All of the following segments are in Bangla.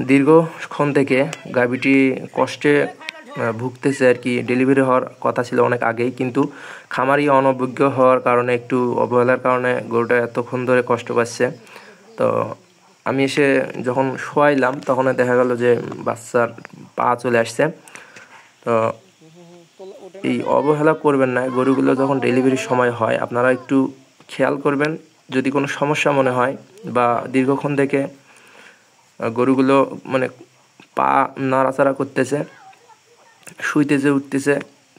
দীর্ঘক্ষণ থেকে গাভীটি কষ্টে ভুগতেছে আর কি। ডেলিভারি হওয়ার কথা ছিল অনেক আগেই, কিন্তু খামারি অনভিজ্ঞ হওয়ার কারণে, একটু অবহেলার কারণে গরুটা এতক্ষণ ধরে কষ্ট পাচ্ছে। তো আমি এসে যখন শোয়াইলাম তখন দেখা গেল যে বাচ্চার পা চলে আসছে। তো এই অবহেলা করবেন না, গরুগুলো যখন ডেলিভারির সময় হয় আপনারা একটু খেয়াল করবেন। যদি কোনো সমস্যা মনে হয় বা দীর্ঘক্ষণ থেকে গরুগুলো মানে পা নাড়াচাড়া করতেছে, শুইতেছে, উঠতেছে,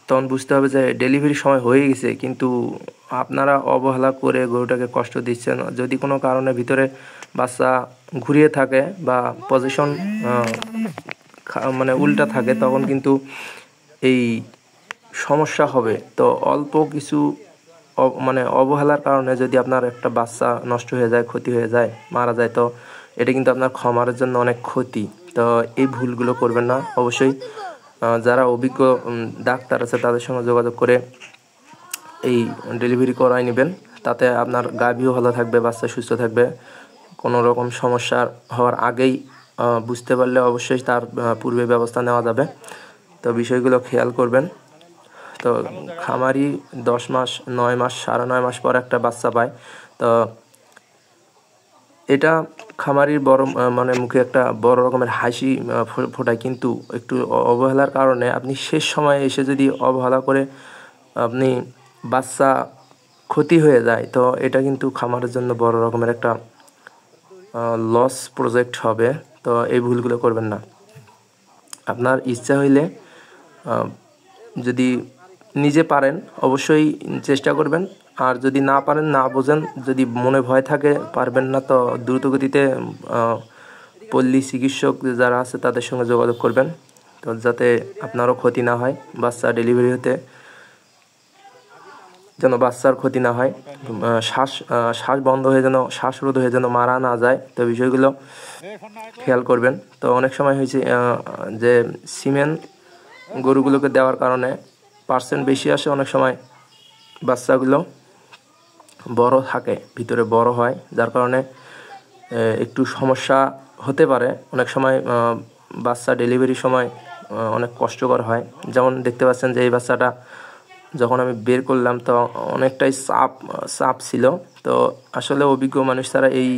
তখন বুঝতে হবে যে ডেলিভারির সময় হয়ে গেছে, কিন্তু আপনারা অবহেলা করে গরুটাকে কষ্ট দিচ্ছেন। যদি কোনো কারণে ভিতরে বাচ্চা ঘুরিয়ে থাকে বা পজিশন মানে উল্টা থাকে, তখন কিন্তু এই সমস্যা হবে। তো অল্প কিছু মানে অবহেলার কারণে যদি আপনার একটা বাচ্চা নষ্ট হয়ে যায়, ক্ষতি হয়ে যায়, মারা যায়, তো এটা কিন্তু আপনার খামারের জন্য অনেক ক্ষতি। তো এই ভুলগুলো করবেন না। অবশ্যই যারা অভিজ্ঞ ডাক্তার আছে তাদের সঙ্গে যোগাযোগ করে এই ডেলিভারি করাই নেবেন। তাতে আপনার গাভীও ভালো থাকবে, বাচ্চা সুস্থ থাকবে। কোনো রকম সমস্যা হওয়ার আগেই বুঝতে পারলে অবশ্যই তার পূর্বে ব্যবস্থা নেওয়া যাবে। তো বিষয়গুলো খেয়াল করবেন। তো খামারি 10 মাস, 9 মাস, 9.5 মাস পর একটা বাচ্চা পায়। তো এটা খামারির বড় মানে মুখে একটা বড় রকমের হাসি ফোটায়, কিন্তু একটু অবহেলার কারণে আপনি শেষ সময়ে এসে যদি অবহেলা করে আপনি বাচ্চা ক্ষতি হয়ে যায়, তো এটা কিন্তু খামারের জন্য বড় রকমের একটা লস প্রজেক্ট হবে। তো এই ভুলগুলো করবেন না। আপনার ইচ্ছা হইলে যদি নিজে পারেন অবশ্যই চেষ্টা করবেন, আর যদি না পারেন, না বোঝেন, যদি মনে ভয় থাকে পারবেন না, তো দ্রুতগতিতে পল্লী চিকিৎসক যারা আছে তাদের সঙ্গে যোগাযোগ করবেন, তো যাতে আপনারও ক্ষতি না হয়। বাচ্চা ডেলিভারি হতে যেন বাচ্চার ক্ষতি না হয়, শ্বাস বন্ধ হয়ে যেন, শ্বাসরোধ হয়ে যেন মারা না যায়। তো বিষয়গুলো খেয়াল করবেন। তো অনেক সময় হয়েছে যে সিমেন্ট গরুগুলোকে দেওয়ার কারণে পার্সেন্ট বেশি আসে, অনেক সময় বাচ্চাগুলো বড় থাকে, ভিতরে বড় হয়, যার কারণে একটু সমস্যা হতে পারে। অনেক সময় বাচ্চা ডেলিভারির সময় অনেক কষ্টকর হয়। যেমন দেখতে পাচ্ছেন যে এই বাচ্চাটা যখন আমি বের করলাম তো অনেকটাই চাপ ছিল। তো আসলে অভিজ্ঞ মানুষ ছাড়া এই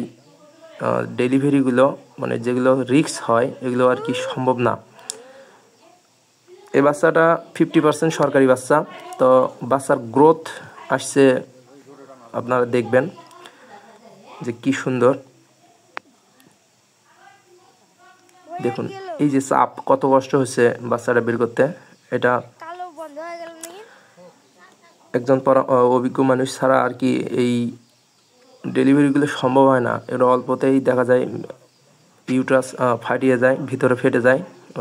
ডেলিভারিগুলো মানে যেগুলো রিস্ক হয় এগুলো আর কি সম্ভব না। এই বাচ্চাটা 50% সরকারি বাচ্চা। তো বাচ্চার গ্রোথ আসছে, আপনারা দেখবেন যে কি সুন্দর। দেখুন এই যে চাপ, কত কষ্ট হচ্ছে বাচ্চাটা বের করতে। এটা একজন অভিজ্ঞ মানুষ ছাড়া আর কি এই ডেলিভারিগুলো সম্ভব হয় না। এর অল্পতেই দেখা যায় ইউট্রাস ফাটিয়ে যায়, ভিতরে ফেটে যায়,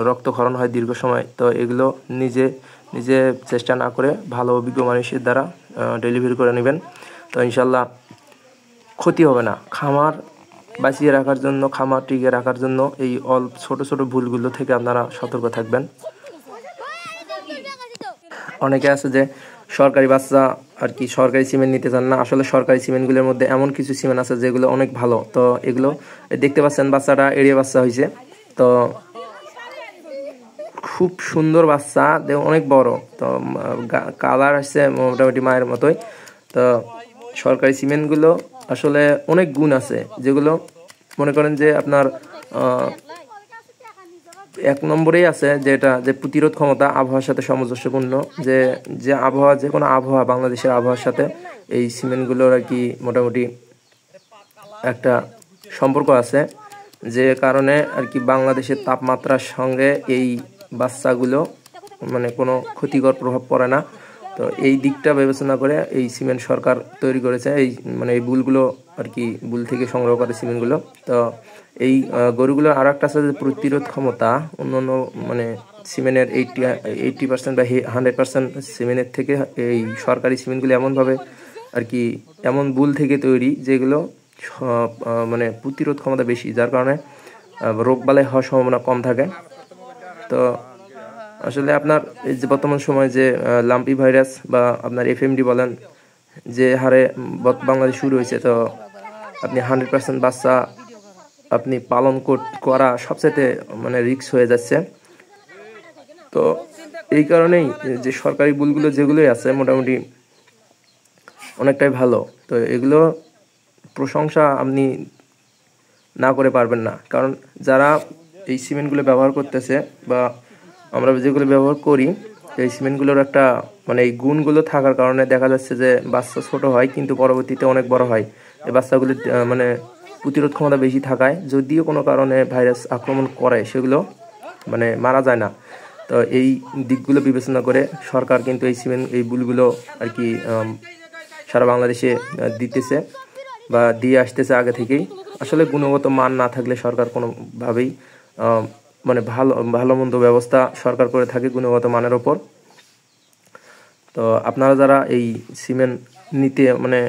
রক্তক্ষরণ হয় দীর্ঘ সময়। তো এগুলো নিজে চেষ্টা না করে ভালো অভিজ্ঞ মানুষের দ্বারা ডেলিভারি করে নেবেন, তো ইনশাল্লাহ ক্ষতি হবে না। খামার বাঁচিয়ে রাখার জন্য, খামার টিকে রাখার জন্য এই ছোট ছোট ভুলগুলো থেকে আপনারা সতর্ক থাকবেন। অনেকে আছে যে সরকারি বাচ্চা আর কি সরকারি সিমেন্ট নিতে চান না। আসলে সরকারি সিমেন্টগুলোর মধ্যে এমন কিছু সিমেন্ট আছে যেগুলো অনেক ভালো। তো এগুলো দেখতে পাচ্ছেন বাচ্চাটা এড়িয়ে বাচ্চা হয়েছে, তো খুব সুন্দর বাচ্চা, অনেক বড়। তো কালার আসছে মোটামুটি মায়ের মতোই। তো সরকারি সিমেন্টগুলো আসলে অনেক গুণ আছে, যেগুলো মনে করেন যে আপনার 1 নম্বরেই আছে, যেটা যে প্রতিরোধ ক্ষমতা আবহাওয়ার সাথে সামঞ্জস্যপূর্ণ। যে আবহাওয়া, যে কোনো আবহাওয়া, বাংলাদেশের আবহাওয়ার সাথে এই সিমেন্টগুলোর আর কি মোটামুটি একটা সম্পর্ক আছে, যে কারণে আর কি বাংলাদেশের তাপমাত্রার সঙ্গে এই বাচ্চাগুলো মানে কোনো ক্ষতিকর প্রভাব পড়ে না। তো এই দিকটা বিবেচনা করে এই সিমেন্ট সরকার তৈরি করেছে। এই মানে এই বুলগুলো আর কি বুল থেকে সংগ্রহ করে সিমেন্টগুলো। তো এই গরুগুলোর আর একটা আছে যে প্রতিরোধ ক্ষমতা অন্যান্য মানে সিমেন্টের 80% বা 100% সিমেন্টের থেকে এই সরকারি সিমেন্টগুলো এমনভাবে আর কি এমন বুল থেকে তৈরি যেগুলো মানে প্রতিরোধ ক্ষমতা বেশি, যার কারণে রোগবালাই হওয়ার সম্ভাবনা কম থাকে। তো আসলে আপনার এই যে বর্তমান সময় যে লাম্পি ভাইরাস বা আপনার এফএমডি বলেন যে হারে বাংলাদেশ শুরু হয়েছে, তো আপনি 100% বাচ্চা আপনি পালন করা সবচেয়ে মানে রিস্ক হয়ে যাচ্ছে। তো এই কারণেই যে সরকারি বুলগুলো যেগুলোই আছে মোটামুটি অনেকটাই ভালো। তো এগুলো প্রশংসা আপনি না করে পারবেন না, কারণ যারা এই সিমেন্টগুলো ব্যবহার করতেছে বা আমরা যেগুলো ব্যবহার করি, এই সিমেন্টগুলোর একটা মানে এই গুণগুলো থাকার কারণে দেখা যাচ্ছে যে বাচ্চা ছোট হয় কিন্তু পরবর্তীতে অনেক বড় হয়। এই বাচ্চাগুলি মানে প্রতিরোধ ক্ষমতা বেশি থাকায় যদিও কোনো কারণে ভাইরাস আক্রমণ করে সেগুলো মানে মারা যায় না। তো এই দিকগুলো বিবেচনা করে সরকার কিন্তু এই বুলগুলো আর কি সারা বাংলাদেশে দিতেছে বা দিয়ে আসতেছে আগে থেকেই। আসলে গুণগত মান না থাকলে সরকার কোনোভাবেই মানে ভালো মন্দ ব্যবস্থা সরকার করে থাকে গুণগত মানের ওপর। তো আপনারা যারা এই সিমেন্ট নিতে মানে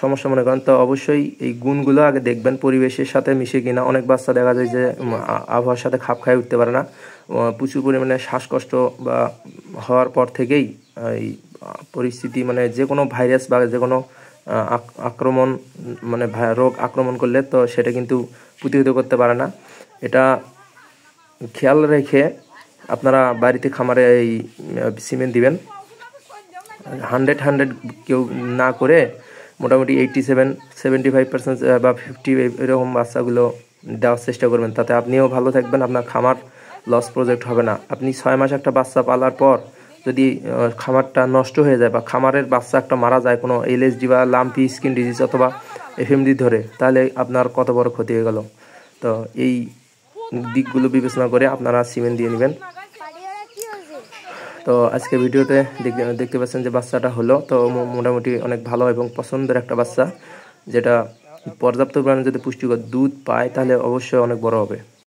সমস্যা মনে করেন, তো অবশ্যই এই গুণগুলো আগে দেখবেন পরিবেশের সাথে মিশে কিনা। অনেক বাচ্চা দেখা যায় যে আবহাওয়ার সাথে খাপ খাইয়ে উঠতে পারে না, প্রচুর পরিমাণে শ্বাসকষ্ট বা হওয়ার পর থেকেই এই পরিস্থিতি মানে যে কোনো ভাইরাস বা যে কোনো আক্রমণ মানে রোগ আক্রমণ করলে তো সেটা কিন্তু প্রতিহত করতে পারে না। এটা খেয়াল রেখে আপনারা বাড়িতে খামারে এই সিমেন্ট দিবেন। 100 কেউ না করে মোটামুটি 87-75% বা 50 এরকম বাচ্চাগুলো দেওয়ার চেষ্টা করবেন। তাতে আপনিও ভালো থাকবেন, আপনার খামার লস প্রজেক্ট হবে না। আপনি 6 মাস একটা বাচ্চা পালার পর যদি খামারটা নষ্ট হয়ে যায় বা খামারের বাচ্চা একটা মারা যায় কোনো এলএসডি বা লাম্পি স্কিন ডিজিজ অথবা এফএমডি ধরে, তাহলে আপনার কত বড় ক্ষতি হয়ে গেল। তো এই দিকগুলো বিবেচনা করে আপনারা সিমেন্ট দিয়ে নেবেন। তো আজকে ভিডিওতে দেখতে পাচ্ছেন যে বাচ্চাটা হলো, তো মোটামুটি অনেক ভালো এবং পছন্দের একটা বাচ্চা, যেটা পর্যাপ্ত পরিমাণে যদি পুষ্টিকর দুধ পায় তাহলে অবশ্যই অনেক বড় হবে।